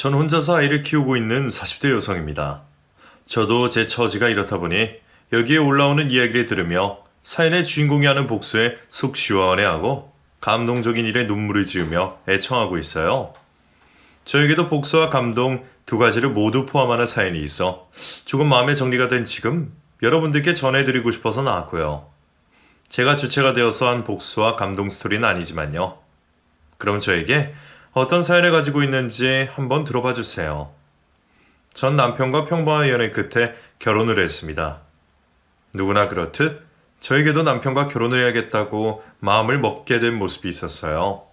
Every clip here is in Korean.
전 혼자서 아이를 키우고 있는 40대 여성입니다. 저도 제 처지가 이렇다 보니 여기에 올라오는 이야기를 들으며 사연의 주인공이 하는 복수에 속 시원해하고 감동적인 일에 눈물을 지으며 애청하고 있어요. 저에게도 복수와 감동 두 가지를 모두 포함하는 사연이 있어 조금 마음의 정리가 된 지금 여러분들께 전해드리고 싶어서 나왔고요. 제가 주체가 되어서 한 복수와 감동 스토리는 아니지만요. 그럼 저에게 어떤 사연을 가지고 있는지 한번 들어봐 주세요. 전 남편과 평범한 연애 끝에 결혼을 했습니다. 누구나 그렇듯 저에게도 남편과 결혼을 해야겠다고 마음을 먹게 된 모습이 있었어요.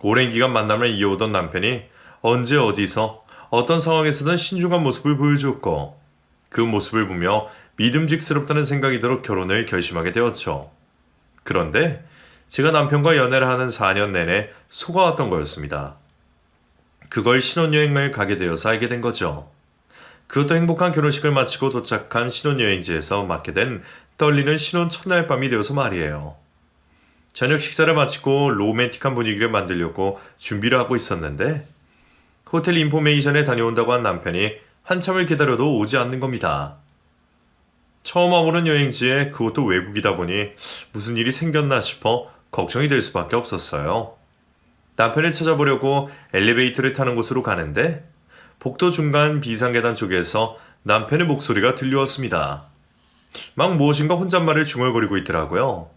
오랜 기간 만남을 이어오던 남편이 언제 어디서 어떤 상황에서든 신중한 모습을 보여줬고 그 모습을 보며 믿음직스럽다는 생각이 들어 결혼을 결심하게 되었죠. 그런데 제가 남편과 연애를 하는 4년 내내 속아왔던 거였습니다. 그걸 신혼여행을 가게 되어서 알게 된 거죠. 그것도 행복한 결혼식을 마치고 도착한 신혼여행지에서 맞게 된 떨리는 신혼 첫날 밤이 되어서 말이에요. 저녁 식사를 마치고 로맨틱한 분위기를 만들려고 준비를 하고 있었는데 호텔 인포메이션에 다녀온다고 한 남편이 한참을 기다려도 오지 않는 겁니다. 처음 와보는 여행지에 그것도 외국이다 보니 무슨 일이 생겼나 싶어 걱정이 될 수밖에 없었어요. 남편을 찾아보려고 엘리베이터를 타는 곳으로 가는데 복도 중간 비상계단 쪽에서 남편의 목소리가 들려왔습니다. 막 무엇인가 혼잣말을 중얼거리고 있더라고요.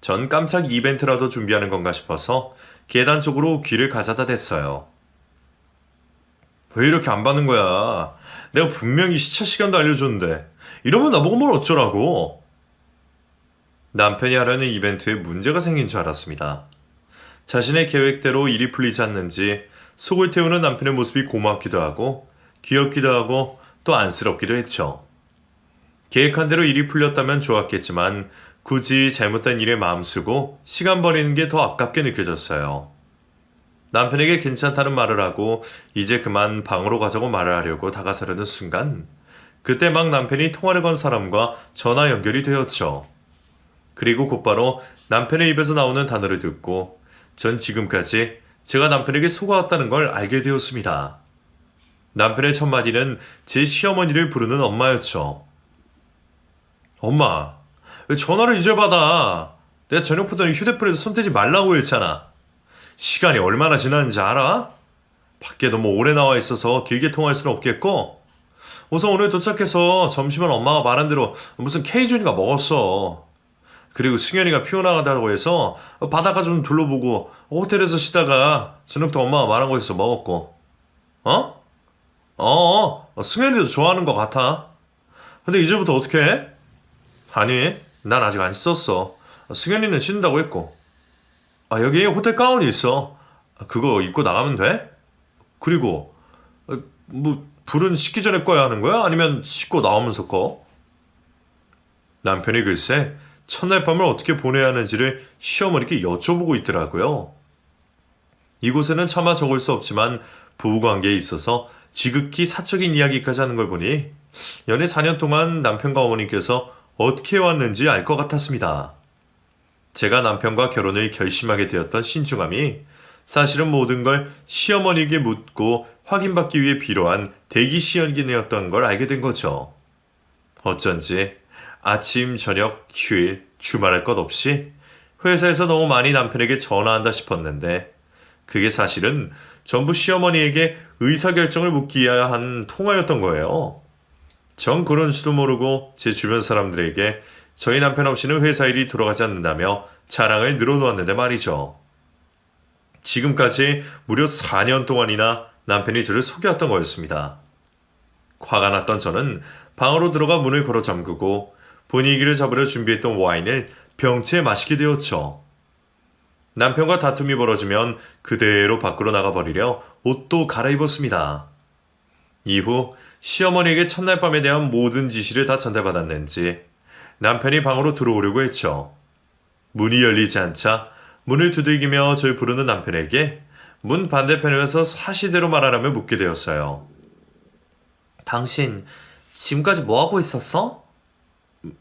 전 깜짝 이벤트라도 준비하는 건가 싶어서 계단 쪽으로 귀를 가져다 댔어요. 왜 이렇게 안 받는 거야? 내가 분명히 시차 시간도 알려줬는데 이러면 나보고 뭘 어쩌라고? 남편이 하려는 이벤트에 문제가 생긴 줄 알았습니다. 자신의 계획대로 일이 풀리지 않는지 속을 태우는 남편의 모습이 고맙기도 하고 귀엽기도 하고 또 안쓰럽기도 했죠. 계획한 대로 일이 풀렸다면 좋았겠지만 굳이 잘못된 일에 마음 쓰고 시간 버리는 게 더 아깝게 느껴졌어요. 남편에게 괜찮다는 말을 하고 이제 그만 방으로 가자고 말을 하려고 다가서려는 순간 그때 막 남편이 통화를 건 사람과 전화 연결이 되었죠. 그리고 곧바로 남편의 입에서 나오는 단어를 듣고 전 지금까지 제가 남편에게 속아왔다는 걸 알게 되었습니다. 남편의 첫 마디는 제 시어머니를 부르는 엄마였죠. 엄마, 왜 전화를 이제 받아? 내가 저녁부터는 휴대폰에서 손 떼지 말라고 했잖아. 시간이 얼마나 지났는지 알아? 밖에 너무 오래 나와 있어서 길게 통화할 수는 없겠고 우선 오늘 도착해서 점심은 엄마가 말한 대로 무슨 K준이가 먹었어. 그리고 승현이가 피곤하다고 해서 바닷가 좀 둘러보고 호텔에서 쉬다가 저녁도 엄마가 말한 거에서 먹었고. 승현이도 좋아하는 것 같아. 근데 이제부터 어떻게 해? 아니, 난 아직 안 씻었어. 승현이는 씻는다고 했고. 여기 호텔 가운이 있어. 그거 입고 나가면 돼? 그리고 불은 씻기 전에 꺼야 하는 거야? 아니면 씻고 나오면서 꺼? 남편이 글쎄 첫날 밤을 어떻게 보내야 하는지를 시어머니께 여쭤보고 있더라고요. 이곳에는 차마 적을 수 없지만 부부관계에 있어서 지극히 사적인 이야기까지 하는 걸 보니 연애 4년 동안 남편과 어머님께서 어떻게 해왔는지 알 것 같았습니다. 제가 남편과 결혼을 결심하게 되었던 신중함이 사실은 모든 걸 시어머니에게 묻고 확인받기 위해 필요한 대기 시연기였던 걸 알게 된 거죠. 어쩐지 아침, 저녁, 휴일, 주말할 것 없이 회사에서 너무 많이 남편에게 전화한다 싶었는데 그게 사실은 전부 시어머니에게 의사결정을 묻기 위한 통화였던 거예요. 전 그런지도 모르고 제 주변 사람들에게 저희 남편 없이는 회사 일이 돌아가지 않는다며 자랑을 늘어놓았는데 말이죠. 지금까지 무려 4년 동안이나 남편이 저를 속였던 거였습니다. 화가 났던 저는 방으로 들어가 문을 걸어 잠그고 분위기를 잡으려 준비했던 와인을 병채 마시게 되었죠. 남편과 다툼이 벌어지면 그대로 밖으로 나가버리려 옷도 갈아입었습니다. 이후 시어머니에게 첫날 밤에 대한 모든 지시를 다 전달받았는지 남편이 방으로 들어오려고 했죠. 문이 열리지 않자 문을 두들기며 저를 부르는 남편에게 문 반대편에서 사시대로 말하라며 묻게 되었어요. 당신 지금까지 뭐하고 있었어?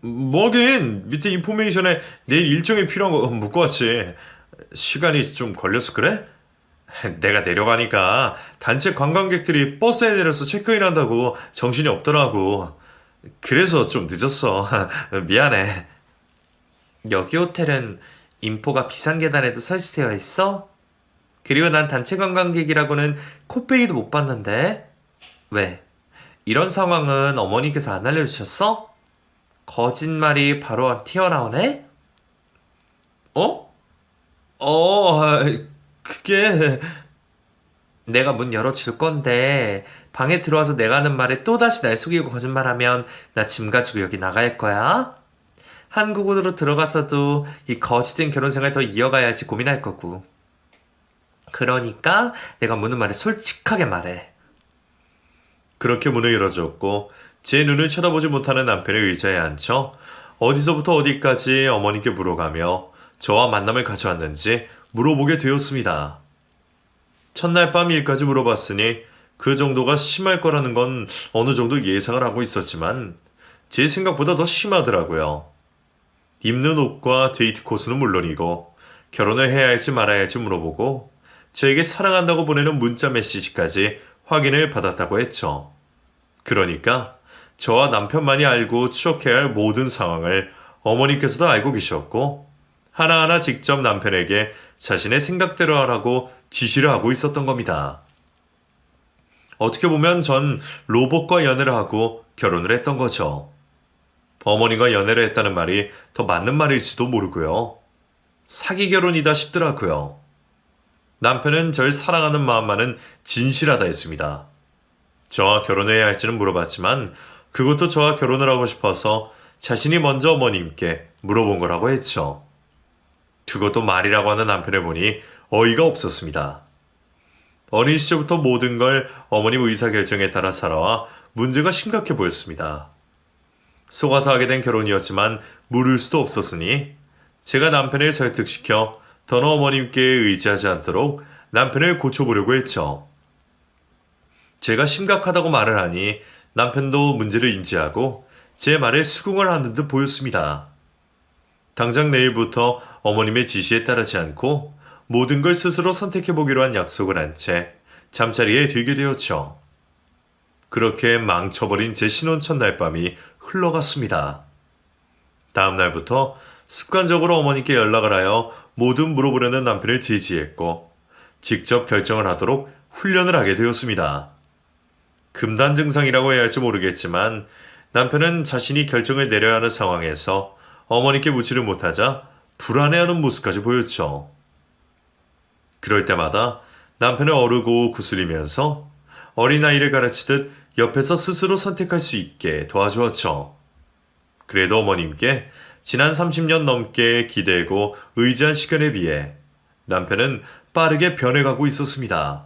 뭐긴 밑에 인포메이션에 내일 일정이 필요한 거 묻고 왔지. 시간이 좀 걸려서 그래? 내가 내려가니까 단체 관광객들이 버스에 내려서 체크인 한다고 정신이 없더라고. 그래서 좀 늦었어. 미안해. 여기 호텔은 인포가 비상계단에도 설치되어 있어? 그리고 난 단체 관광객이라고는 코빼기도 못 봤는데. 왜? 이런 상황은 어머니께서 안 알려주셨어? 거짓말이 바로 튀어나오네? 어? 그게 내가 문 열어줄 건데 방에 들어와서 내가 하는 말에 또다시 날 속이고 거짓말하면 나 짐 가지고 여기 나갈 거야? 한국으로 들어가서도 이 거짓된 결혼 생활 더 이어가야 할지 고민할 거고. 그러니까 내가 묻는 말에 솔직하게 말해. 그렇게 문을 열어줬고 제 눈을 쳐다보지 못하는 남편의 의자에 앉혀 어디서부터 어디까지 어머니께 물어가며 저와 만남을 가져왔는지 물어보게 되었습니다. 첫날 밤 일까지 물어봤으니 그 정도가 심할 거라는 건 어느 정도 예상을 하고 있었지만 제 생각보다 더 심하더라고요. 입는 옷과 데이트 코스는 물론이고 결혼을 해야 할지 말아야 할지 물어보고 저에게 사랑한다고 보내는 문자 메시지까지 확인을 받았다고 했죠. 그러니까 저와 남편만이 알고 추적해야 할 모든 상황을 어머니께서도 알고 계셨고 하나하나 직접 남편에게 자신의 생각대로 하라고 지시를 하고 있었던 겁니다. 어떻게 보면 전 로봇과 연애를 하고 결혼을 했던 거죠. 어머니가 연애를 했다는 말이 더 맞는 말일지도 모르고요. 사기 결혼이다 싶더라고요. 남편은 절 사랑하는 마음만은 진실하다 했습니다. 저와 결혼해야 할지는 물어봤지만 그것도 저와 결혼을 하고 싶어서 자신이 먼저 어머님께 물어본 거라고 했죠. 그것도 말이라고 하는 남편을 보니 어이가 없었습니다. 어린 시절부터 모든 걸 어머님 의사결정에 따라 살아와 문제가 심각해 보였습니다. 속아서 하게 된 결혼이었지만 물을 수도 없었으니 제가 남편을 설득시켜 더는 어머님께 의지하지 않도록 남편을 고쳐보려고 했죠. 제가 심각하다고 말을 하니 남편도 문제를 인지하고 제 말에 수긍을 하는 듯 보였습니다. 당장 내일부터 어머님의 지시에 따르지 않고 모든 걸 스스로 선택해보기로 한 약속을 한 채 잠자리에 들게 되었죠. 그렇게 망쳐버린 제 신혼 첫날 밤이 흘러갔습니다. 다음 날부터 습관적으로 어머니께 연락을 하여 뭐든 물어보려는 남편을 제지했고 직접 결정을 하도록 훈련을 하게 되었습니다. 금단 증상이라고 해야 할지 모르겠지만 남편은 자신이 결정을 내려야 하는 상황에서 어머니께 묻지를 못하자 불안해하는 모습까지 보였죠. 그럴 때마다 남편을 어르고 구슬리면서 어린아이를 가르치듯 옆에서 스스로 선택할 수 있게 도와주었죠. 그래도 어머님께 지난 30년 넘게 기대고 의지한 시간에 비해 남편은 빠르게 변해가고 있었습니다.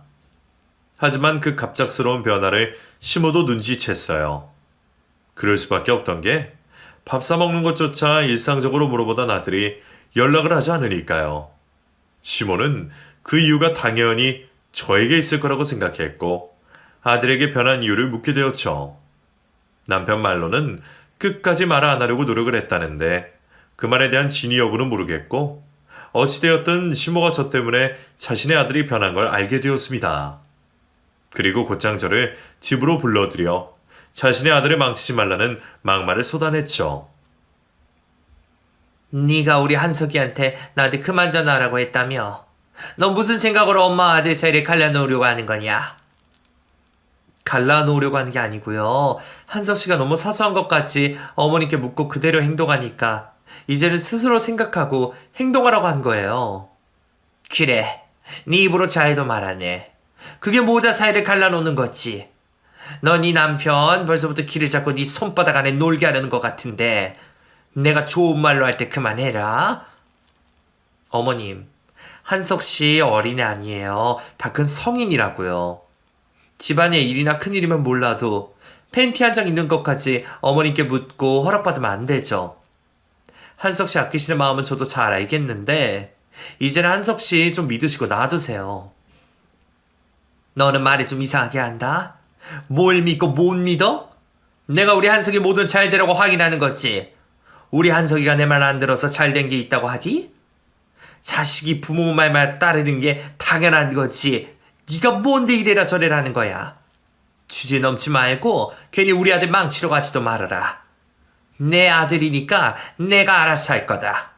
하지만 그 갑작스러운 변화를 심호도 눈치챘어요. 그럴 수밖에 없던 게 밥 사먹는 것조차 일상적으로 물어보던 아들이 연락을 하지 않으니까요. 심호는 그 이유가 당연히 저에게 있을 거라고 생각했고 아들에게 변한 이유를 묻게 되었죠. 남편 말로는 끝까지 말 안 하려고 노력을 했다는데 그 말에 대한 진위 여부는 모르겠고 어찌되었든 심호가 저 때문에 자신의 아들이 변한 걸 알게 되었습니다. 그리고 곧장 저를 집으로 불러들여 자신의 아들을 망치지 말라는 막말을 쏟아냈죠. 네가 우리 한석이한테 나한테 그만 전화하라고 했다며. 너 무슨 생각으로 엄마 아들 사이를 갈라놓으려고 하는 거냐? 갈라놓으려고 하는 게 아니고요. 한석 씨가 너무 사소한 것 같이 어머니께 묻고 그대로 행동하니까 이제는 스스로 생각하고 행동하라고 한 거예요. 그래, 네 입으로 잘도 말하네. 그게 모자 사이를 갈라놓는 거지. 너 네 남편 벌써부터 길을 잡고 네 손바닥 안에 놀게 하려는 것 같은데 내가 좋은 말로 할 때 그만해라. 어머님, 한석 씨 어린애 아니에요. 다 큰 성인이라고요. 집안의 일이나 큰일이면 몰라도 팬티 한 장 있는 것까지 어머님께 묻고 허락받으면 안 되죠. 한석 씨 아끼시는 마음은 저도 잘 알겠는데 이제는 한석 씨 좀 믿으시고 놔두세요. 너는 말을 좀 이상하게 한다. 뭘 믿고 못 믿어? 내가 우리 한석이 뭐든 잘 되라고 확인하는 거지. 우리 한석이가 내 말 안 들어서 잘 된 게 있다고 하디? 자식이 부모 말만 따르는 게 당연한 거지. 네가 뭔데 이래라 저래라 하는 거야. 주제 넘지 말고 괜히 우리 아들 망치러 가지도 말아라. 내 아들이니까 내가 알아서 할 거다.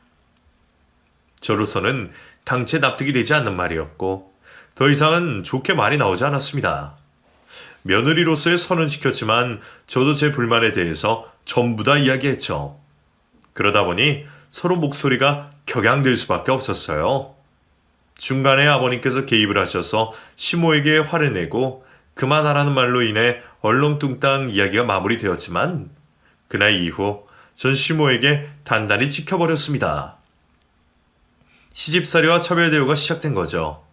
저로서는 당최 납득이 되지 않는 말이었고 더 이상은 좋게 말이 나오지 않았습니다. 며느리로서의 선은 지켰지만 저도 제 불만에 대해서 전부 다 이야기했죠. 그러다 보니 서로 목소리가 격양될 수밖에 없었어요. 중간에 아버님께서 개입을 하셔서 시모에게 화를 내고 그만하라는 말로 인해 얼렁뚱땅 이야기가 마무리되었지만 그날 이후 전 시모에게 단단히 찍혀버렸습니다. 시집살이와 차별 대우가 시작된 거죠.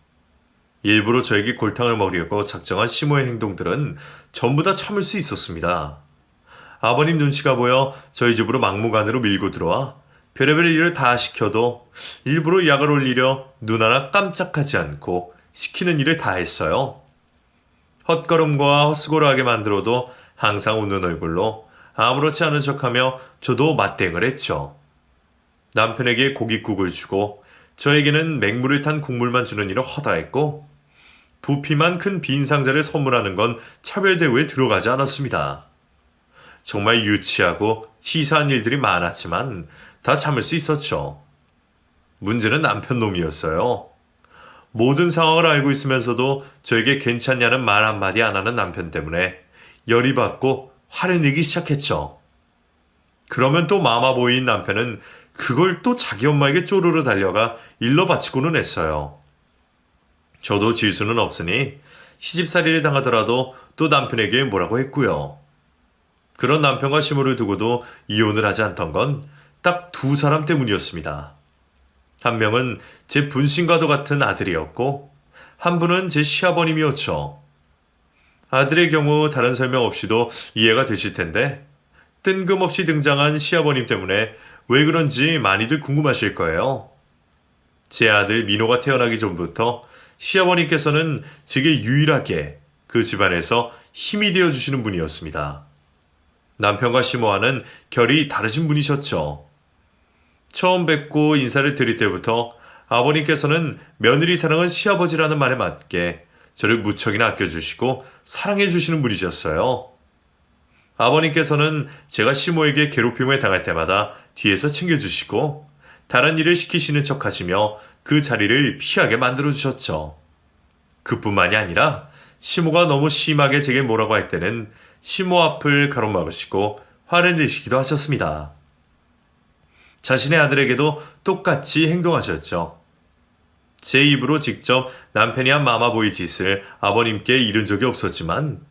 일부러 저에게 골탕을 먹이려고 작정한 시모의 행동들은 전부 다 참을 수 있었습니다. 아버님 눈치가 보여 저희 집으로 막무가내로 밀고 들어와 별의별 일을 다 시켜도 일부러 약을 올리려 눈 하나 깜짝하지 않고 시키는 일을 다 했어요. 헛걸음과 헛수고를 하게 만들어도 항상 웃는 얼굴로 아무렇지 않은 척하며 저도 맞대응을 했죠. 남편에게 고깃국을 주고 저에게는 맹물을 탄 국물만 주는 일을 허다했고 부피만 큰 빈 상자를 선물하는 건 차별 대우에 들어가지 않았습니다. 정말 유치하고 치사한 일들이 많았지만 다 참을 수 있었죠. 문제는 남편 놈이었어요. 모든 상황을 알고 있으면서도 저에게 괜찮냐는 말 한마디 안 하는 남편 때문에 열이 받고 화를 내기 시작했죠. 그러면 또 마마보이인 남편은 그걸 또 자기 엄마에게 쪼르르 달려가 일러 바치고는 했어요. 저도 질 수는 없으니 시집살이를 당하더라도 또 남편에게 뭐라고 했고요. 그런 남편과 시모를 두고도 이혼을 하지 않던 건 딱 두 사람 때문이었습니다. 한 명은 제 분신과도 같은 아들이었고 한 분은 제 시아버님이었죠. 아들의 경우 다른 설명 없이도 이해가 되실 텐데 뜬금없이 등장한 시아버님 때문에 왜 그런지 많이들 궁금하실 거예요. 제 아들 민호가 태어나기 전부터 시아버님께서는 제게 유일하게 그 집안에서 힘이 되어주시는 분이었습니다. 남편과 시모와는 결이 다르신 분이셨죠. 처음 뵙고 인사를 드릴 때부터 아버님께서는 며느리 사랑은 시아버지라는 말에 맞게 저를 무척이나 아껴주시고 사랑해주시는 분이셨어요. 아버님께서는 제가 시모에게 괴롭힘을 당할 때마다 뒤에서 챙겨주시고 다른 일을 시키시는 척 하시며 그 자리를 피하게 만들어주셨죠. 그뿐만이 아니라 시모가 너무 심하게 제게 뭐라고 할 때는 시모 앞을 가로막으시고 화를 내시기도 하셨습니다. 자신의 아들에게도 똑같이 행동하셨죠. 제 입으로 직접 남편이 한 마마보이 짓을 아버님께 이른 적이 없었지만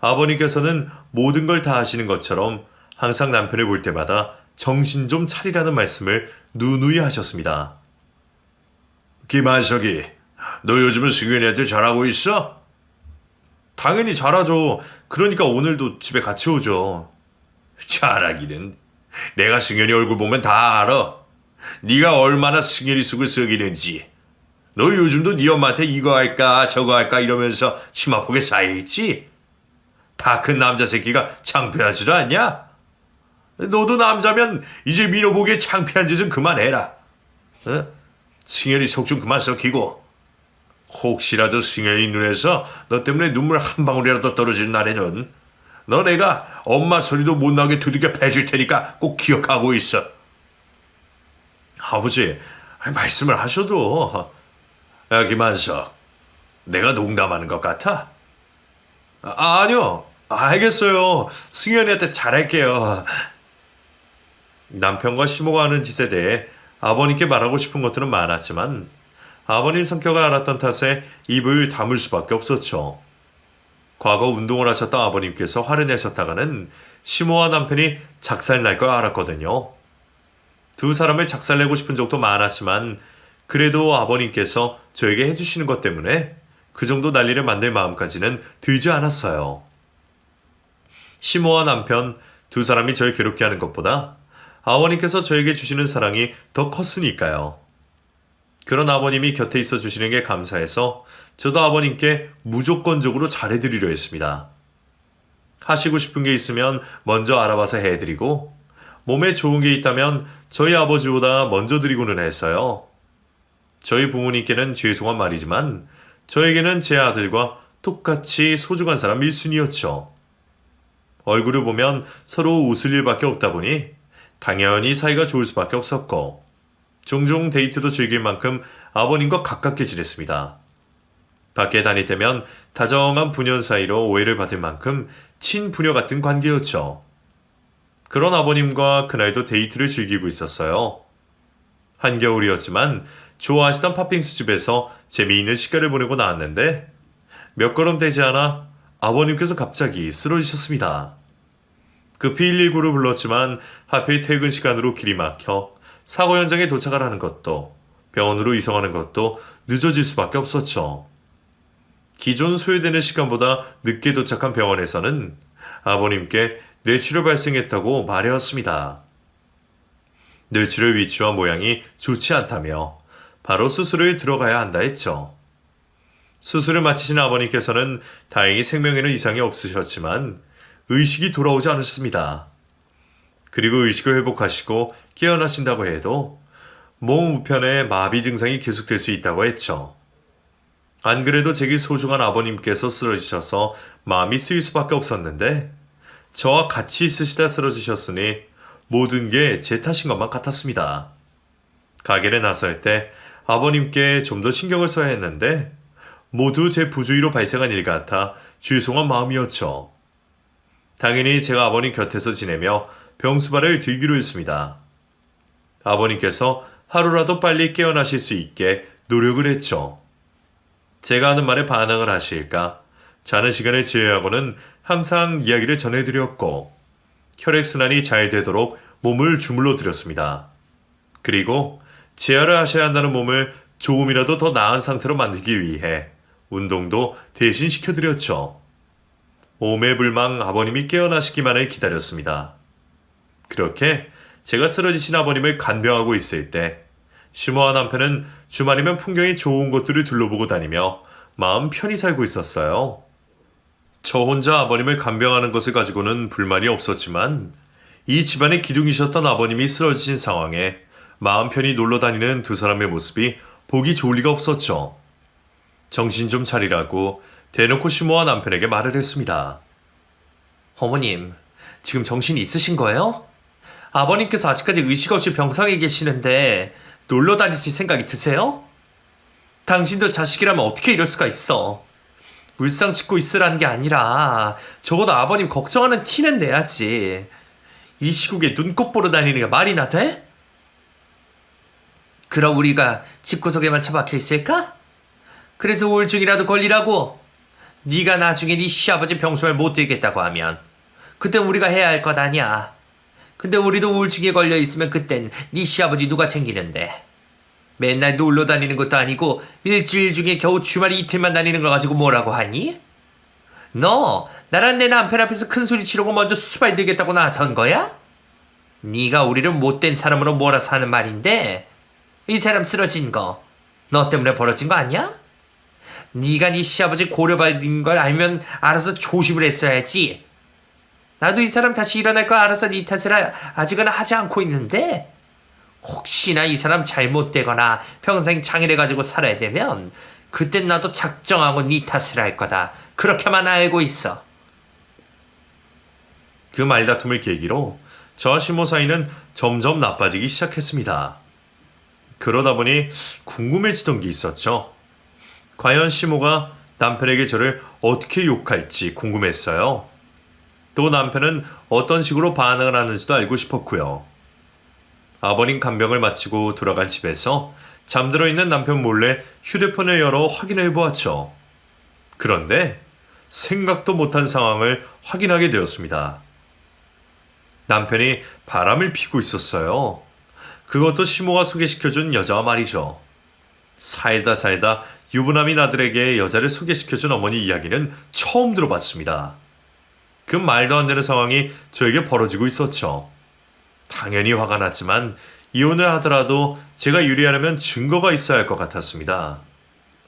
아버님께서는 모든 걸 다 하시는 것처럼 항상 남편을 볼 때마다 정신 좀 차리라는 말씀을 누누이 하셨습니다. 김한석이, 너 요즘은 승윤이한테 잘하고 있어? 당연히 잘하죠. 그러니까 오늘도 집에 같이 오죠. 잘하기는. 내가 승현이 얼굴 보면 다 알아. 네가 얼마나 승현이 속을 썩이는지. 너 요즘도 네 엄마한테 이거 할까 저거 할까 이러면서 치마폭에 쌓여있지? 다 큰 남자 새끼가 창피하지도 않냐? 너도 남자면 이제 민호 보기에 창피한 짓은 그만해라. 어? 승현이 속 좀 그만 썩히고 혹시라도 승현이 눈에서 너 때문에 눈물 한 방울이라도 떨어지는 날에는 너 내가 엄마 소리도 못 나게 두들겨 패줄 테니까 꼭 기억하고 있어. 아버지, 말씀을 하셔도. 야, 김한석, 내가 농담하는 것 같아? 아니요, 알겠어요. 승현이한테 잘할게요. 남편과 시모가 하는 짓에 대해 아버님께 말하고 싶은 것들은 많았지만 아버님 성격을 알았던 탓에 입을 다물 수밖에 없었죠. 과거 운동을 하셨던 아버님께서 화를 내셨다가는 시모와 남편이 작살날 걸 알았거든요. 두 사람을 작살내고 싶은 적도 많았지만 그래도 아버님께서 저에게 해주시는 것 때문에 그 정도 난리를 만들 마음까지는 들지 않았어요. 시모와 남편 두 사람이 저를 괴롭게 하는 것보다 아버님께서 저에게 주시는 사랑이 더 컸으니까요. 그런 아버님이 곁에 있어 주시는 게 감사해서 저도 아버님께 무조건적으로 잘해드리려 했습니다. 하시고 싶은 게 있으면 먼저 알아봐서 해드리고 몸에 좋은 게 있다면 저희 아버지보다 먼저 드리고는 했어요. 저희 부모님께는 죄송한 말이지만 저에게는 제 아들과 똑같이 소중한 사람 1순위였죠. 얼굴을 보면 서로 웃을 일밖에 없다 보니 당연히 사이가 좋을 수밖에 없었고 종종 데이트도 즐길 만큼 아버님과 가깝게 지냈습니다. 밖에 다닐 때면 다정한 부녀 사이로 오해를 받을 만큼 친부녀 같은 관계였죠. 그런 아버님과 그날도 데이트를 즐기고 있었어요. 한겨울이었지만 좋아하시던 팥빙수 집에서 재미있는 시간을 보내고 나왔는데 몇 걸음 되지 않아 아버님께서 갑자기 쓰러지셨습니다. 급히 119를 불렀지만 하필 퇴근 시간으로 길이 막혀 사고 현장에 도착을 하는 것도 병원으로 이송하는 것도 늦어질 수밖에 없었죠. 기존 소요되는 시간보다 늦게 도착한 병원에서는 아버님께 뇌출혈 발생했다고 말해왔습니다. 뇌출혈 위치와 모양이 좋지 않다며 바로 수술을 들어가야 한다 했죠. 수술을 마치신 아버님께서는 다행히 생명에는 이상이 없으셨지만 의식이 돌아오지 않으셨습니다. 그리고 의식을 회복하시고 깨어나신다고 해도 몸 우편에 마비 증상이 계속될 수 있다고 했죠. 안 그래도 제게 소중한 아버님께서 쓰러지셔서 마음이 쓰일 수밖에 없었는데 저와 같이 있으시다 쓰러지셨으니 모든 게 제 탓인 것만 같았습니다. 가게를 나설 때 아버님께 좀 더 신경을 써야 했는데 모두 제 부주의로 발생한 일 같아 죄송한 마음이었죠. 당연히 제가 아버님 곁에서 지내며 병수발을 들기로 했습니다. 아버님께서 하루라도 빨리 깨어나실 수 있게 노력을 했죠. 제가 하는 말에 반항을 하실까? 자는 시간을 제외하고는 항상 이야기를 전해드렸고 혈액순환이 잘 되도록 몸을 주물러 드렸습니다. 그리고 재활을 하셔야 한다는 몸을 조금이라도 더 나은 상태로 만들기 위해 운동도 대신 시켜드렸죠. 오매불망 아버님이 깨어나시기만을 기다렸습니다. 그렇게 제가 쓰러지신 아버님을 간병하고 있을 때 시모와 남편은 주말이면 풍경이 좋은 곳들을 둘러보고 다니며 마음 편히 살고 있었어요. 저 혼자 아버님을 간병하는 것을 가지고는 불만이 없었지만 이 집안의 기둥이셨던 아버님이 쓰러지신 상황에 마음 편히 놀러 다니는 두 사람의 모습이 보기 좋을 리가 없었죠. 정신 좀 차리라고 대놓고 시모와 남편에게 말을 했습니다. 어머님, 지금 정신이 있으신 거예요? 아버님께서 아직까지 의식 없이 병상에 계시는데 놀러 다니실 생각이 드세요? 당신도 자식이라면 어떻게 이럴 수가 있어? 물상 짓고 있으라는 게 아니라 적어도 아버님 걱정하는 티는 내야지. 이 시국에 눈꽃 보러 다니는 게 말이나 돼? 그럼 우리가 집구석에만 처박혀 있을까? 그래서 우울증이라도 걸리라고? 네가 나중에 네 시아버지 병수발 못 들겠다고 하면 그땐 우리가 해야 할 것 아니야. 근데 우리도 우울증에 걸려 있으면 그땐 네 시아버지 누가 챙기는데? 맨날 놀러 다니는 것도 아니고 일주일 중에 겨우 주말 이틀만 다니는 걸 가지고 뭐라고 하니? 너 나랑 내 남편 앞에서 큰 소리 치르고 먼저 수발 들겠다고 나선 거야? 네가 우리를 못된 사람으로 몰아서 하는 말인데 이 사람 쓰러진 거 너 때문에 벌어진 거 아니야? 네가 네 시아버지 고려받은 걸 알면 알아서 조심을 했어야지. 나도 이 사람 다시 일어날 거 알아서 네 탓을 아직은 하지 않고 있는데 혹시나 이 사람 잘못되거나 평생 장애를 살아야 되면 그땐 나도 작정하고 네 탓을 할 거다. 그렇게만 알고 있어. 그 말다툼을 계기로 저와 시모 사이는 점점 나빠지기 시작했습니다. 그러다 보니 궁금해지던 게 있었죠. 과연 시모가 남편에게 저를 어떻게 욕할지 궁금했어요. 또 남편은 어떤 식으로 반응을 하는지도 알고 싶었고요. 아버님 간병을 마치고 돌아간 집에서 잠들어 있는 남편 몰래 휴대폰을 열어 확인해 보았죠. 그런데 생각도 못한 상황을 확인하게 되었습니다. 남편이 바람을 피고 있었어요. 그것도 시모가 소개시켜준 여자와 말이죠. 살다 유부남인 아들에게 여자를 소개시켜준 어머니 이야기는 처음 들어봤습니다. 그 말도 안 되는 상황이 저에게 벌어지고 있었죠. 당연히 화가 났지만 이혼을 하더라도 제가 유리하려면 증거가 있어야 할 것 같았습니다.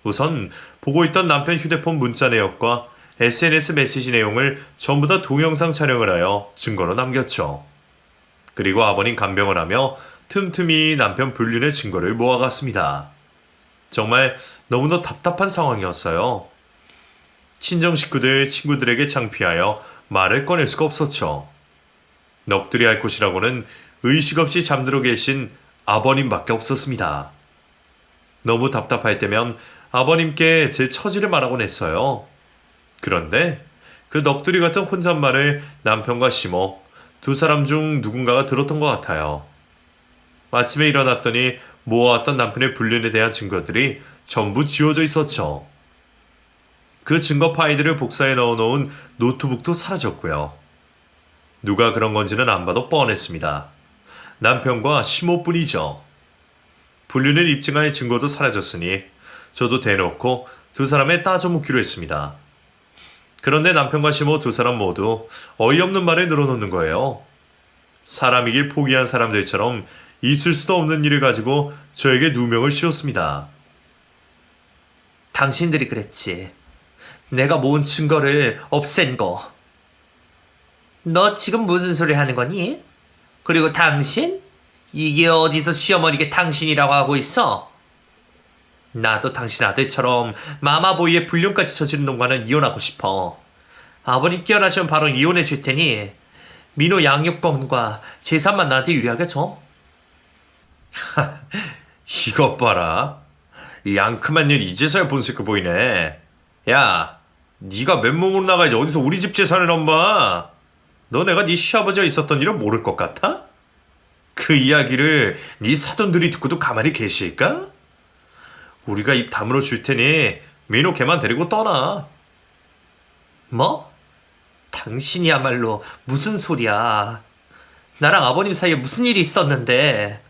우선 보고 있던 남편 휴대폰 문자 내역과 SNS 메시지 내용을 전부 다 동영상 촬영을 하여 증거로 남겼죠. 그리고 아버님 간병을 하며 틈틈이 남편 불륜의 증거를 모아갔습니다. 정말 너무나 답답한 상황이었어요. 친정 식구들, 친구들에게 창피하여 말을 꺼낼 수가 없었죠. 넋두리 할 곳이라고는 의식 없이 잠들어 계신 아버님밖에 없었습니다. 너무 답답할 때면 아버님께 제 처지를 말하곤 했어요. 그런데 그 넋두리 같은 혼잣말을 남편과 시모 두 사람 중 누군가가 들었던 것 같아요. 아침에 일어났더니 모아왔던 남편의 불륜에 대한 증거들이 전부 지워져 있었죠. 그 증거 파일들을 복사해 넣어놓은 노트북도 사라졌고요. 누가 그런 건지는 안 봐도 뻔했습니다. 남편과 시모뿐이죠. 불륜을 입증할 증거도 사라졌으니 저도 대놓고 두 사람에 따져 묻기로 했습니다. 그런데 남편과 시모 두 사람 모두 어이없는 말을 늘어놓는 거예요. 사람이길 포기한 사람들처럼 있을 수도 없는 일을 가지고 저에게 누명을 씌웠습니다. 당신들이 그랬지. 내가 모은 증거를 없앤 거. 너 지금 무슨 소리 하는 거니? 그리고 당신? 이게 어디서 시어머니게 당신이라고 하고 있어? 나도 당신 아들처럼 마마보이의 불륜까지 저지른 놈과는 이혼하고 싶어. 아버님 깨어나시면 바로 이혼해 줄 테니 민호 양육권과 재산만 나한테 유리하게 줘. 이것 봐라. 이 앙큼한 일 이제서야 본색을 보이네. 야, 네가 맨몸으로 나가야지 어디서 우리 집 재산을 넘봐. 너 내가 네 시아버지가 있었던 일을 모를 것 같아? 그 이야기를 네 사돈들이 듣고도 가만히 계실까? 우리가 입 다물어 줄 테니 민호 걔만 데리고 떠나. 뭐? 당신이야말로 무슨 소리야. 나랑 아버님 사이에 무슨 일이 있었는데.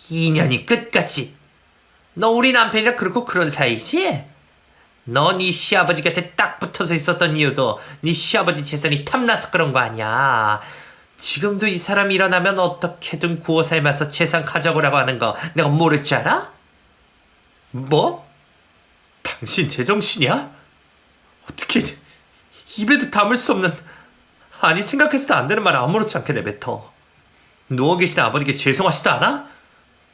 2년이 끝까지. 너 우리 남편이랑 그렇고 그런 사이지? 너 네 시아버지 곁에 딱 붙어서 있었던 이유도 네 시아버지 재산이 탐나서 그런 거 아니야. 지금도 이 사람이 일어나면 어떻게든 구워 삶아서 재산 가져오라고 하는 거 내가 모를 줄 알아? 뭐? 당신 제정신이야? 어떻게 입에도 담을 수 없는, 아니 생각해서도 안 되는 말을 아무렇지 않게 내뱉어. 누워 계신 아버지께 죄송하지도 않아?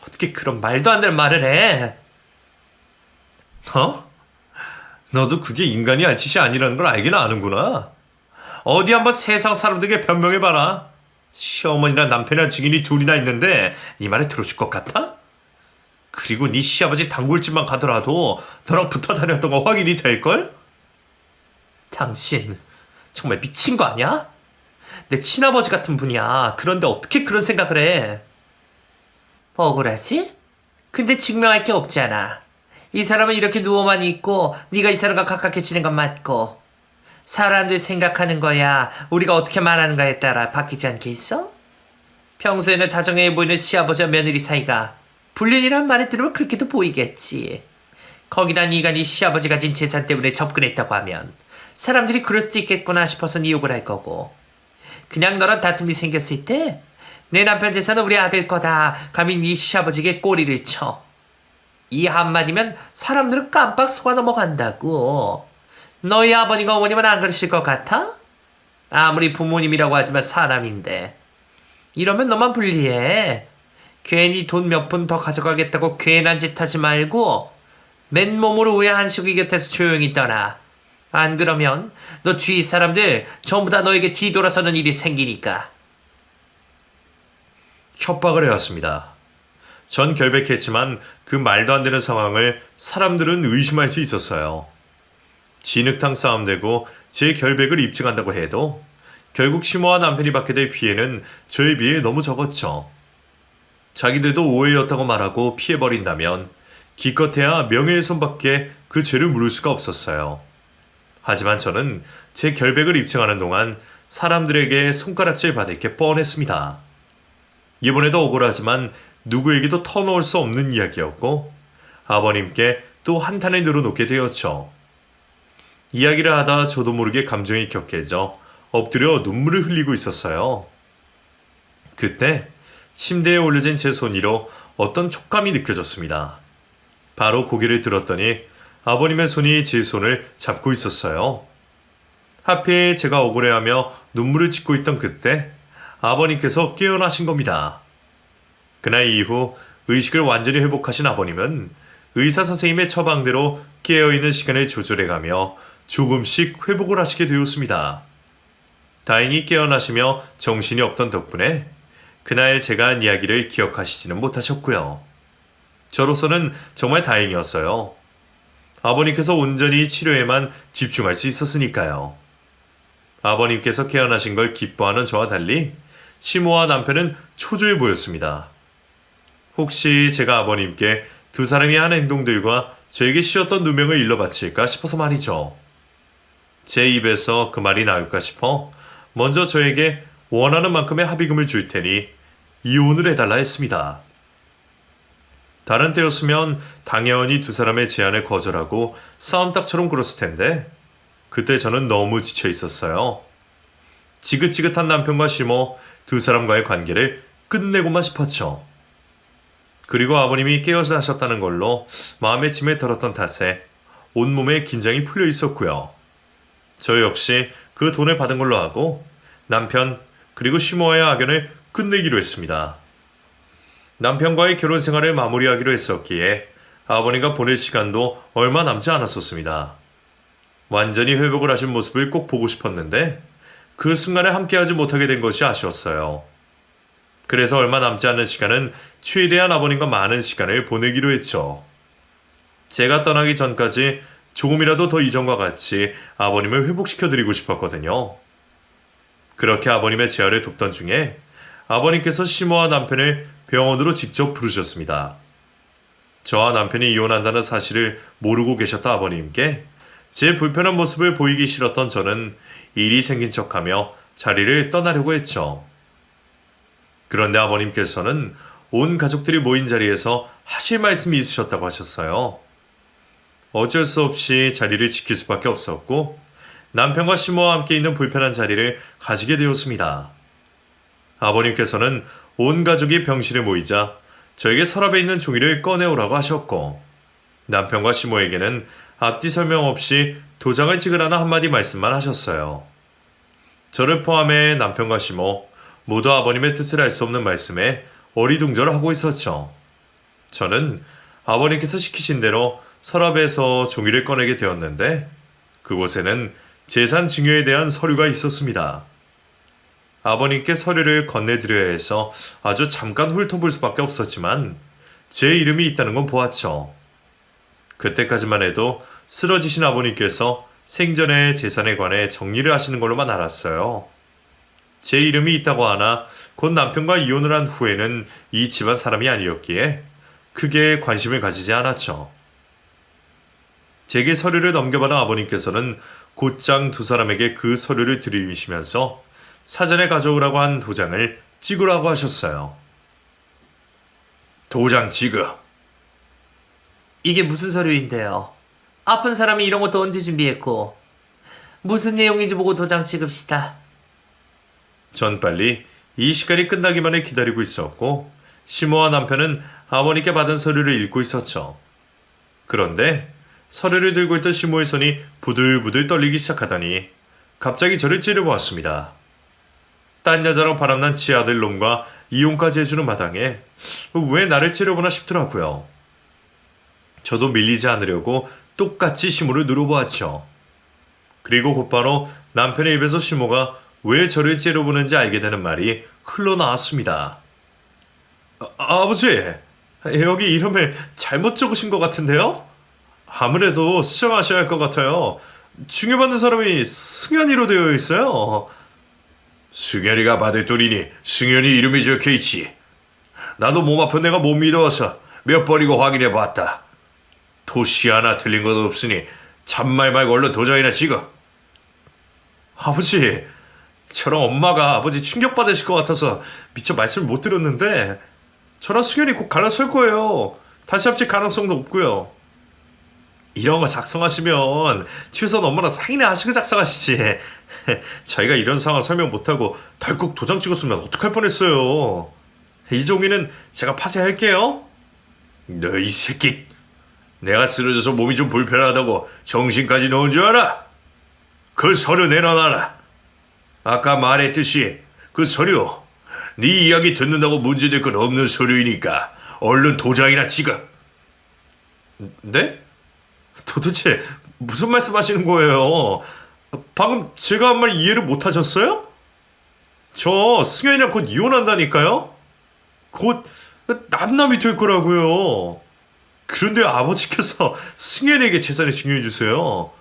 어떻게 그런 말도 안 되는 말을 해? 너도 그게 인간이 할 짓이 아니라는 걸 알긴 아는구나. 어디 한번 세상 사람들에게 변명해봐라. 시어머니랑 남편이랑 증인이 둘이나 있는데 네 말을 들어줄 것 같아? 그리고 네 시아버지 단골집만 가더라도 너랑 붙어 다녔던 거 확인이 될걸? 당신 정말 미친 거 아니야? 내 친아버지 같은 분이야. 그런데 어떻게 그런 생각을 해? 억울하지? 근데 증명할 게 없잖아. 이 사람은 이렇게 누워만 있고 네가 이 사람과 가깝게 지낸 건 맞고, 사람들 생각하는 거야 우리가 어떻게 말하는가에 따라 바뀌지 않겠어? 평소에는 다정해 보이는 시아버지와 며느리 사이가 불륜이란 말을 들으면 그렇게도 보이겠지. 거기다 네가 네 시아버지 가진 재산 때문에 접근했다고 하면 사람들이 그럴 수도 있겠구나 싶어서 네 욕을 할 거고, 그냥 너랑 다툼이 생겼을 때 내 남편 재산은 우리 아들 거다 감히 네 시아버지에게 꼬리를 쳐. 이 한마디면 사람들은 깜빡 속아 넘어간다고. 너희 아버님과 어머님은 안 그러실 것 같아? 아무리 부모님이라고 하지만 사람인데. 이러면 너만 불리해. 괜히 돈 몇 푼 더 가져가겠다고 괜한 짓 하지 말고 맨몸으로 우리 한식이 곁에서 조용히 떠나. 안 그러면 너 주위 사람들 전부 다 너에게 뒤돌아서는 일이 생기니까. 협박을 해왔습니다. 전 결백했지만 그 말도 안 되는 상황을 사람들은 의심할 수 있었어요. 진흙탕 싸움 되고 제 결백을 입증한다고 해도 결국 시모와 남편이 받게 될 피해는 저에 비해 너무 적었죠. 자기들도 오해였다고 말하고 피해버린다면 기껏해야 명예훼손밖에 그 죄를 물을 수가 없었어요. 하지만 저는 제 결백을 입증하는 동안 사람들에게 손가락질 받을 게 뻔했습니다. 이번에도 억울하지만 누구에게도 터놓을 수 없는 이야기였고 아버님께 또 한탄을 늘어놓게 되었죠. 이야기를 하다 저도 모르게 감정이 격해져 엎드려 눈물을 흘리고 있었어요. 그때 침대에 올려진 제 손 위로 어떤 촉감이 느껴졌습니다. 바로 고개를 들었더니 아버님의 손이 제 손을 잡고 있었어요. 하필 제가 억울해하며 눈물을 짓고 있던 그때 아버님께서 깨어나신 겁니다. 그날 이후 의식을 완전히 회복하신 아버님은 의사 선생님의 처방대로 깨어있는 시간을 조절해가며 조금씩 회복을 하시게 되었습니다. 다행히 깨어나시며 정신이 없던 덕분에 그날 제가 한 이야기를 기억하시지는 못하셨고요. 저로서는 정말 다행이었어요. 아버님께서 온전히 치료에만 집중할 수 있었으니까요. 아버님께서 깨어나신 걸 기뻐하는 저와 달리 시모와 남편은 초조해 보였습니다. 혹시 제가 아버님께 두 사람이 한 행동들과 저에게 씌웠던 누명을 일러 바칠까 싶어서 말이죠. 제 입에서 그 말이 나올까 싶어 먼저 저에게 원하는 만큼의 합의금을 줄 테니 이혼을 해달라 했습니다. 다른 때였으면 당연히 두 사람의 제안을 거절하고 싸움닭처럼 굴었을 텐데 그때 저는 너무 지쳐 있었어요. 지긋지긋한 남편과 시모 두 사람과의 관계를 끝내고만 싶었죠. 그리고 아버님이 깨어서 하셨다는 걸로 마음의 짐에 덜었던 탓에 온몸에 긴장이 풀려 있었고요. 저 역시 그 돈을 받은 걸로 하고 남편 그리고 시모와의 악연을 끝내기로 했습니다. 남편과의 결혼 생활을 마무리하기로 했었기에 아버님과 보낼 시간도 얼마 남지 않았었습니다. 완전히 회복을 하신 모습을 꼭 보고 싶었는데 그 순간에 함께하지 못하게 된 것이 아쉬웠어요. 그래서 얼마 남지 않은 시간은 최대한 아버님과 많은 시간을 보내기로 했죠. 제가 떠나기 전까지 조금이라도 더 이전과 같이 아버님을 회복시켜드리고 싶었거든요. 그렇게 아버님의 재활을 돕던 중에 아버님께서 시모와 남편을 병원으로 직접 부르셨습니다. 저와 남편이 이혼한다는 사실을 모르고 계셨던 아버님께 제 불편한 모습을 보이기 싫었던 저는 일이 생긴 척하며 자리를 떠나려고 했죠. 그런데 아버님께서는 온 가족들이 모인 자리에서 하실 말씀이 있으셨다고 하셨어요. 어쩔 수 없이 자리를 지킬 수밖에 없었고 남편과 시모와 함께 있는 불편한 자리를 가지게 되었습니다. 아버님께서는 온 가족이 병실에 모이자 저에게 서랍에 있는 종이를 꺼내오라고 하셨고 남편과 시모에게는 앞뒤 설명 없이 도장을 찍으라는 한마디 말씀만 하셨어요. 저를 포함해 남편과 시모 모두 아버님의 뜻을 알 수 없는 말씀에 어리둥절을 하고 있었죠. 저는 아버님께서 시키신 대로 서랍에서 종이를 꺼내게 되었는데 그곳에는 재산 증여에 대한 서류가 있었습니다. 아버님께 서류를 건네드려야 해서 아주 잠깐 훑어볼 수밖에 없었지만 제 이름이 있다는 건 보았죠. 그때까지만 해도 쓰러지신 아버님께서 생전의 재산에 관해 정리를 하시는 걸로만 알았어요. 제 이름이 있다고 하나 곧 남편과 이혼을 한 후에는 이 집안 사람이 아니었기에 크게 관심을 가지지 않았죠. 제게 서류를 넘겨받은 아버님께서는 곧장 두 사람에게 그 서류를 들이미시면서 사전에 가져오라고 한 도장을 찍으라고 하셨어요. 도장 찍어. 이게 무슨 서류인데요? 아픈 사람이 이런 것도 언제 준비했고 무슨 내용인지 보고 도장 찍읍시다. 전 빨리 이 시간이 끝나기만을 기다리고 있었고 시모와 남편은 아버님께 받은 서류를 읽고 있었죠. 그런데 서류를 들고 있던 시모의 손이 부들부들 떨리기 시작하더니 갑자기 저를 찌르보았습니다. 딴 여자랑 바람난 지아들 놈과 이혼까지 해주는 마당에 왜 나를 찌르보나 싶더라고요. 저도 밀리지 않으려고 똑같이 시모를 누르보았죠. 그리고 곧바로 남편의 입에서 시모가 왜 저를 째려보는지 알게 되는 말이 흘러나왔습니다. 아버지, 여기 이름을 잘못 적으신 것 같은데요? 아무래도 수정하셔야 할 것 같아요. 중요받는 사람이 승현이로 되어 있어요. 승현이가 받을 돈이니 승현이 이름이 적혀있지. 나도 몸 아픈 내가 못 믿어서 몇 번이고 확인해봤다. 토시 하나 틀린 것도 없으니 참말 말고 얼른 도장이나 찍어. 아버지, 저랑 엄마가 아버지 충격받으실 것 같아서 미처 말씀을 못 드렸는데 저랑 승현이 곧 갈라설 거예요. 다시 합칠 가능성도 없고요. 이런 거 작성하시면 최소한 엄마랑 상의나 하시고 작성하시지. 저희가 이런 상황 설명 못하고 덜컥 도장 찍었으면 어떡할 뻔했어요. 이 종이는 제가 파쇄할게요. 너 이 새끼, 내가 쓰러져서 몸이 좀 불편하다고 정신까지 놓은 줄 알아? 그 서류 내놔놔라. 아까 말했듯이 그 서류 네 이야기 듣는다고 문제될 건 없는 서류이니까 얼른 도장이나 찍어. 네? 도대체 무슨 말씀하시는 거예요? 방금 제가 한 말 이해를 못 하셨어요? 저 승현이랑 곧 이혼한다니까요? 곧 남남이 될 거라고요. 그런데 아버지께서 승현이에게 재산을 증여해 주세요.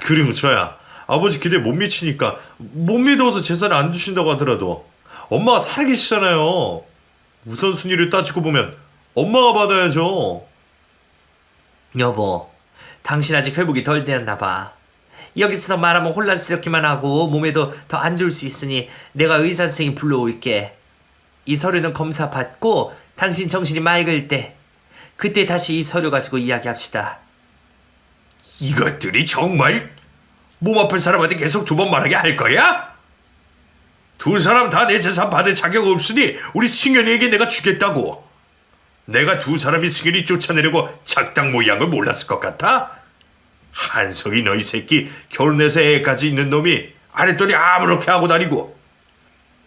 그리고 저야 아버지 기대에 못 미치니까 못 믿어서 재산을 안 주신다고 하더라도 엄마가 살아계시잖아요. 우선순위를 따지고 보면 엄마가 받아야죠. 여보, 당신 아직 회복이 덜 되었나 봐. 여기서 더 말하면 혼란스럽기만 하고 몸에도 더 안 좋을 수 있으니 내가 의사 선생님 불러올게. 이 서류는 검사 받고 당신 정신이 맑을 때 그때 다시 이 서류 가지고 이야기합시다. 이것들이 정말 몸 아픈 사람한테 계속 두 번 말하게 할 거야? 두 사람 다 내 재산 받을 자격 없으니 우리 승현이에게 내가 주겠다고. 내가 두 사람이 승현이 쫓아내려고 작당 모의한 걸 몰랐을 것 같아? 한석이 너희 새끼 결혼해서 애까지 있는 놈이 안 했더니 아무렇게 하고 다니고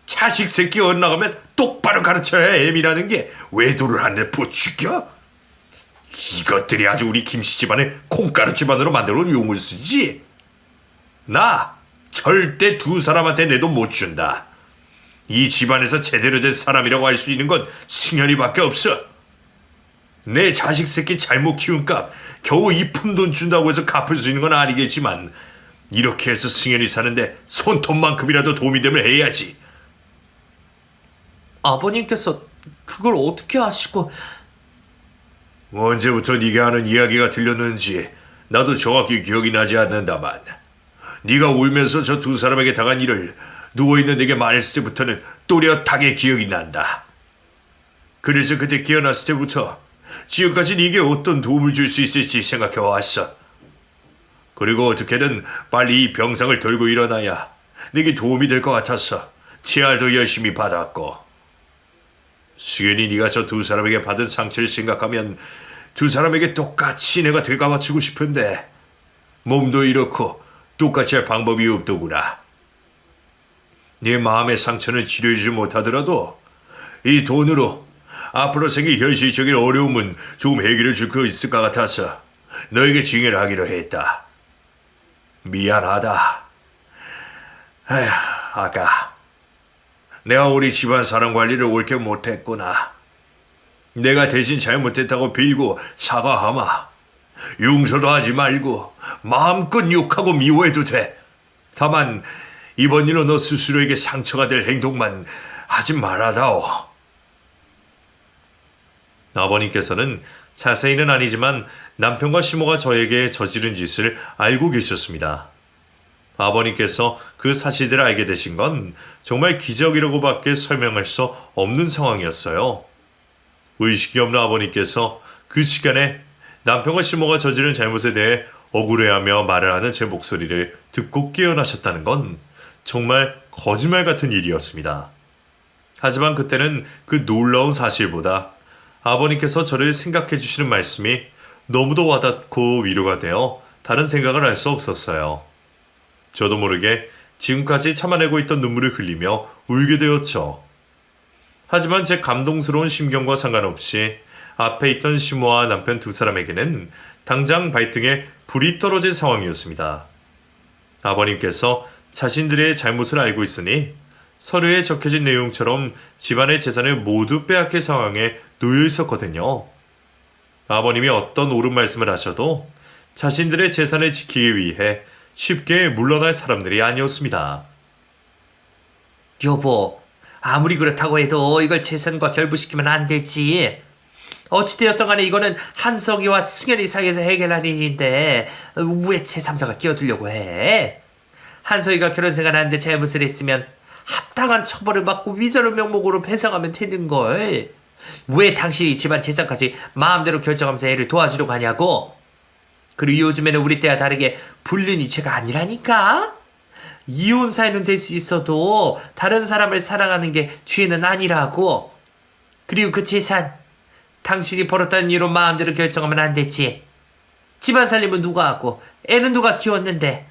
자식 새끼 엇나가면 똑바로 가르쳐야 애미라는 게 외도를 하는데 부추겨? 이것들이 아주 우리 김씨 집안을 콩가루 집안으로 만들어 용을 쓰지. 나 절대 두 사람한테 내 돈 못 준다. 이 집안에서 제대로 된 사람이라고 할 수 있는 건 승현이밖에 없어. 내 자식 새끼 잘못 키운 값 겨우 이 푼돈 준다고 해서 갚을 수 있는 건 아니겠지만 이렇게 해서 승현이 사는데 손톱만큼이라도 도움이 되면 해야지. 아버님께서 그걸 어떻게 아시고... 언제부터 네가 하는 이야기가 들렸는지 나도 정확히 기억이 나지 않는다만 네가 울면서 저 두 사람에게 당한 일을 누워있는 내게 말했을 때부터는 또렷하게 기억이 난다. 그래서 그때 깨어났을 때부터 지금까지 네게 어떤 도움을 줄 수 있을지 생각해왔어. 그리고 어떻게든 빨리 이 병상을 들고 일어나야 네게 도움이 될 것 같아서 치알도 열심히 받았고, 수연이 네가 저 두 사람에게 받은 상처를 생각하면 두 사람에게 똑같이 내가 되감아주고 싶은데 몸도 이렇고 똑같이 할 방법이 없더구나. 네 마음의 상처는 치료해주지 못하더라도 이 돈으로 앞으로 생길 현실적인 어려움은 조금 해결해 줄 수 있을 것 같아서 너에게 증여를 하기로 했다. 미안하다. 에휴, 아까 내가 우리 집안 사람 관리를 옳게 못했구나. 내가 대신 잘못했다고 빌고 사과하마. 용서도 하지 말고 마음껏 욕하고 미워해도 돼. 다만 이번 일로 너 스스로에게 상처가 될 행동만 하지 말아다오. 아버님께서는 자세히는 아니지만 남편과 시모가 저에게 저지른 짓을 알고 계셨습니다. 아버님께서 그 사실들을 알게 되신 건 정말 기적이라고밖에 설명할 수 없는 상황이었어요. 의식이 없는 아버님께서 그 시간에 남편과 시모가 저지른 잘못에 대해 억울해하며 말을 하는 제 목소리를 듣고 깨어나셨다는 건 정말 거짓말 같은 일이었습니다. 하지만 그때는 그 놀라운 사실보다 아버님께서 저를 생각해 주시는 말씀이 너무도 와닿고 위로가 되어 다른 생각을 할 수 없었어요. 저도 모르게 지금까지 참아내고 있던 눈물을 흘리며 울게 되었죠. 하지만 제 감동스러운 심경과 상관없이 앞에 있던 시모와 남편 두 사람에게는 당장 발등에 불이 떨어진 상황이었습니다. 아버님께서 자신들의 잘못을 알고 있으니 서류에 적혀진 내용처럼 집안의 재산을 모두 빼앗길 상황에 놓여 있었거든요. 아버님이 어떤 옳은 말씀을 하셔도 자신들의 재산을 지키기 위해 쉽게 물러날 사람들이 아니었습니다. 여보, 아무리 그렇다고 해도 이걸 재산과 결부시키면 안 되지. 어찌되었던 간에 이거는 한석이와 승현이 사이에서 해결할 일인데 왜 제3자가 끼어들려고 해? 한석이가 결혼생활 하는데 잘못을 했으면 합당한 처벌을 받고 위자료 명목으로 배상하면 되는걸. 왜 당신이 집안 재산까지 마음대로 결정하면서 애를 도와주려고 하냐고? 그리고 요즘에는 우리 때와 다르게 불륜이 죄가 아니라니까? 이혼 사유는 될 수 있어도 다른 사람을 사랑하는 게 죄는 아니라고. 그리고 그 재산 당신이 벌었다는 이유로 마음대로 결정하면 안 되지. 집안 살림은 누가 하고 애는 누가 키웠는데.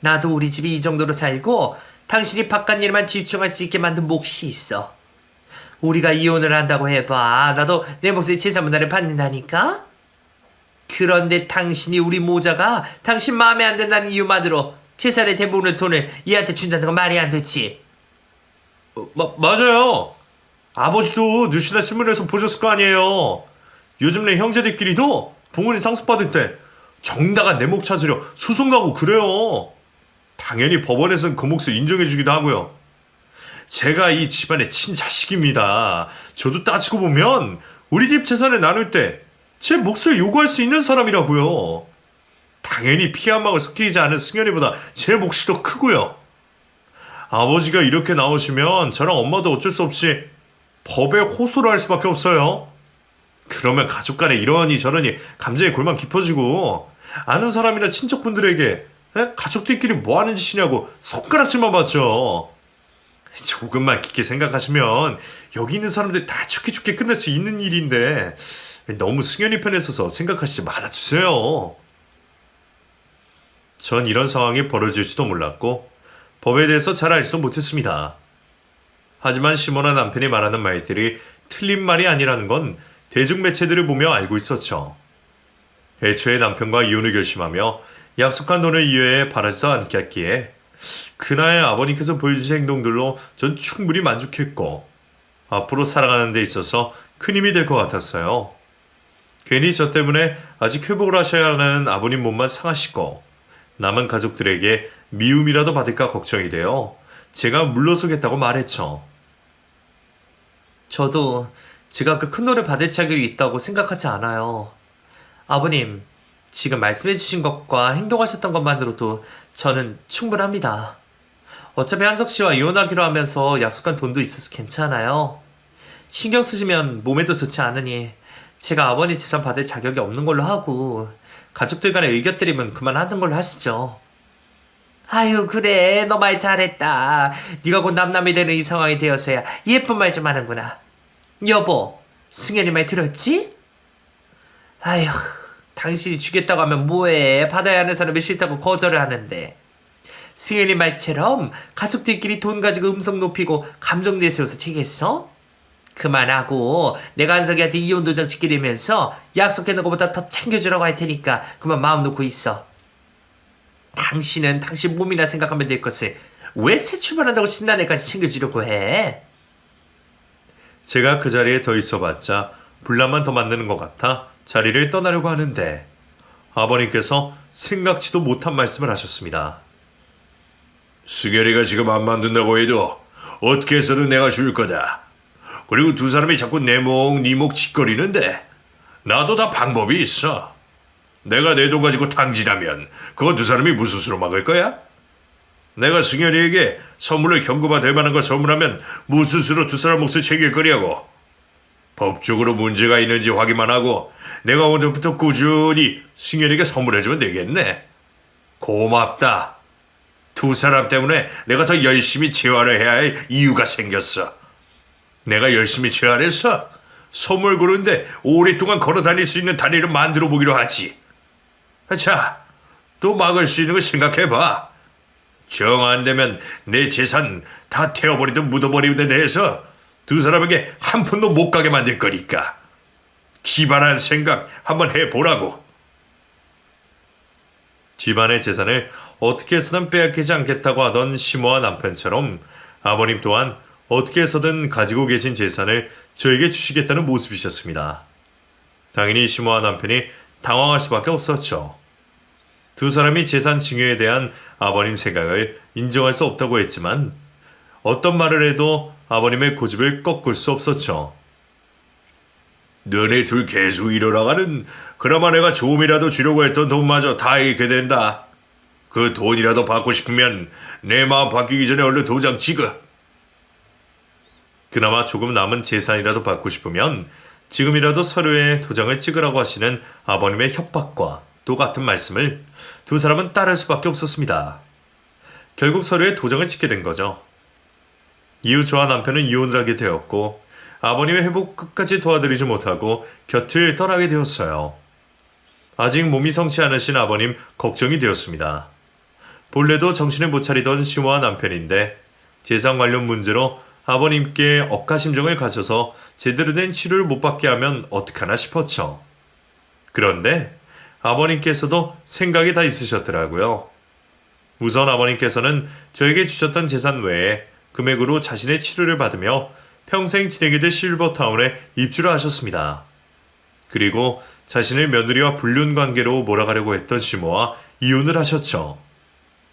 나도 우리 집이 이 정도로 살고 당신이 바깥 일만 집중할 수 있게 만든 몫이 있어. 우리가 이혼을 한다고 해봐. 나도 내 몫의 재산 분할을 받는다니까? 그런데 당신이 우리 모자가 당신 마음에 안 든다는 이유만으로 재산의 대부분의 돈을 얘한테 준다는 건 말이 안 되지. 맞아요. 아버지도 뉴스나 신문에서 보셨을 거 아니에요. 요즘 내 형제들끼리도 부모님 상속받을 때 정당한 내 몫 찾으려 소송 가고 그래요. 당연히 법원에서는 그 몫을 인정해주기도 하고요. 제가 이 집안의 친자식입니다. 저도 따지고 보면 우리 집 재산을 나눌 때 제 몫을 요구할 수 있는 사람이라고요. 당연히 피 한 방울 섞이지 않은 승현이보다 제 몫이 더 크고요. 아버지가 이렇게 나오시면 저랑 엄마도 어쩔 수 없이 법에 호소를 할 수밖에 없어요. 그러면 가족 간에 이러니 저러니 감정의 골만 깊어지고 아는 사람이나 친척분들에게 가족들끼리 뭐 하는 짓이냐고 손가락질만 받죠. 조금만 깊게 생각하시면 여기 있는 사람들 다 좋게 끝낼 수 있는 일인데 너무 승현이 편에 서서 생각하시지 말아주세요. 전 이런 상황이 벌어질지도 몰랐고 법에 대해서 잘 알지도 못했습니다. 하지만 시모나 남편이 말하는 말들이 틀린 말이 아니라는 건 대중매체들을 보며 알고 있었죠. 애초에 남편과 이혼을 결심하며 약속한 돈을 이외에 바라지도 않겠기에 그날 아버님께서 보여주신 행동들로 전 충분히 만족했고 앞으로 살아가는 데 있어서 큰 힘이 될 것 같았어요. 괜히 저 때문에 아직 회복을 하셔야 하는 아버님 몸만 상하시고 남은 가족들에게 미움이라도 받을까 걱정이 되어 제가 물러서겠다고 말했죠. 저도 제가 그 큰 돈을 받을 자격이 있다고 생각하지 않아요. 아버님, 지금 말씀해주신 것과 행동하셨던 것만으로도 저는 충분합니다. 어차피 한석 씨와 이혼하기로 하면서 약속한 돈도 있어서 괜찮아요. 신경 쓰시면 몸에도 좋지 않으니 제가 아버님 재산 받을 자격이 없는 걸로 하고 가족들 간의 의견들이면 그만하는 걸로 하시죠. 아유 그래 너 말 잘했다. 네가 곧 남남이 되는 이 상황이 되어서야 예쁜 말 좀 하는구나. 여보 승현이 말 들었지? 아휴 당신이 주겠다고 하면 뭐해. 받아야 하는 사람이 싫다고 거절을 하는데. 승현이 말처럼 가족들끼리 돈 가지고 음성 높이고 감정 내세워서 되겠어? 그만하고 내가 한석이한테 이혼 도장 찍기려면서 약속해놓은 것보다 더 챙겨주라고 할 테니까 그만 마음 놓고 있어. 당신은 당신 몸이나 생각하면 될 것을 왜 새 출발한다고 신난 애까지 챙겨주려고 해? 제가 그 자리에 더 있어봤자 분란만 더 만드는 것 같아 자리를 떠나려고 하는데 아버님께서 생각지도 못한 말씀을 하셨습니다. 승현이가 지금 안 만든다고 해도 어떻게 해서든 내가 줄 거다. 그리고 두 사람이 자꾸 내 목, 네 목 짓거리는데 나도 다 방법이 있어. 내가 내 돈 가지고 탕진하면 그거 두 사람이 무슨 수로 막을 거야? 내가 승현이에게 선물을 경고가 될 만한 걸 선물하면 무슨 수로 두 사람 몫을 챙길 거냐고. 법적으로 문제가 있는지 확인만 하고 내가 오늘부터 꾸준히 승현이에게 선물해주면 되겠네. 고맙다. 두 사람 때문에 내가 더 열심히 재활을 해야 할 이유가 생겼어. 내가 열심히 재활해서 선물 고르는데 오랫동안 걸어 다닐 수 있는 다리를 만들어 보기로 하지. 자, 또 막을 수 있는 걸 생각해봐. 정 안 되면 내 재산 다 태워버리든 묻어버리든 해서 두 사람에게 한 푼도 못 가게 만들 거니까. 기발한 생각 한번 해보라고. 집안의 재산을 어떻게 해서든 빼앗기지 않겠다고 하던 시모와 남편처럼 아버님 또한 어떻게 해서든 가지고 계신 재산을 저에게 주시겠다는 모습이셨습니다. 당연히 시모와 남편이 당황할 수밖에 없었죠. 두 사람이 재산 증여에 대한 아버님 생각을 인정할 수 없다고 했지만 어떤 말을 해도 아버님의 고집을 꺾을 수 없었죠. 너네 둘 계속 이러다가는 그나마 내가 조금이라도 주려고 했던 돈마저 다 잃게 된다. 그 돈이라도 받고 싶으면 내 마음 바뀌기 전에 얼른 도장 찍어. 그나마 조금 남은 재산이라도 받고 싶으면 지금이라도 서류에 도장을 찍으라고 하시는 아버님의 협박과 똑같은 말씀을 두 사람은 따를 수밖에 없었습니다. 결국 서류에 도장을 찍게 된 거죠. 이후 저와 남편은 이혼을 하게 되었고 아버님의 회복 끝까지 도와드리지 못하고 곁을 떠나게 되었어요. 아직 몸이 성치 않으신 아버님 걱정이 되었습니다. 본래도 정신을 못 차리던 시모와 남편인데 재산 관련 문제로 아버님께 억가심정을 가져서 제대로 된 치료를 못 받게 하면 어떡하나 싶었죠. 그런데 아버님께서도 생각이 다 있으셨더라고요. 우선 아버님께서는 저에게 주셨던 재산 외에 금액으로 자신의 치료를 받으며 평생 지내게 될 실버타운에 입주를 하셨습니다. 그리고 자신의 며느리와 불륜 관계로 몰아가려고 했던 시모와 이혼을 하셨죠.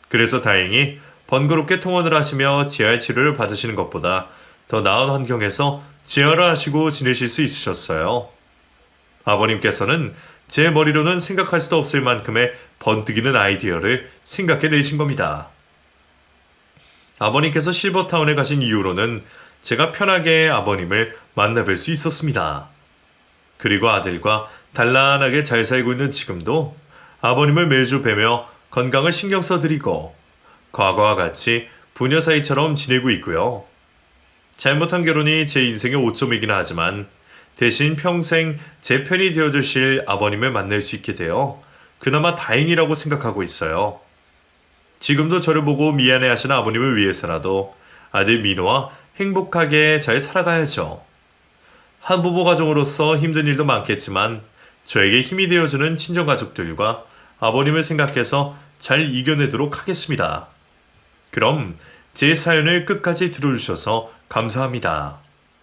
그래서 다행히 번거롭게 통원을 하시며 재활 치료를 받으시는 것보다 더 나은 환경에서 재활을 하시고 지내실 수 있으셨어요. 아버님께서는 제 머리로는 생각할 수도 없을 만큼의 번뜩이는 아이디어를 생각해 내신 겁니다. 아버님께서 실버타운에 가신 이후로는 제가 편하게 아버님을 만나뵐 수 있었습니다. 그리고 아들과 단란하게 잘 살고 있는 지금도 아버님을 매주 뵈며 건강을 신경 써드리고 과거와 같이 부녀 사이처럼 지내고 있고요. 잘못한 결혼이 제 인생의 오점이긴 하지만 대신 평생 제 편이 되어주실 아버님을 만날 수 있게 되어 그나마 다행이라고 생각하고 있어요. 지금도 저를 보고 미안해하시는 아버님을 위해서라도 아들 민호와 행복하게 잘 살아가야죠. 한 부부 가정으로서 힘든 일도 많겠지만 저에게 힘이 되어주는 친정가족들과 아버님을 생각해서 잘 이겨내도록 하겠습니다. 그럼 제 사연을 끝까지 들어주셔서 감사합니다.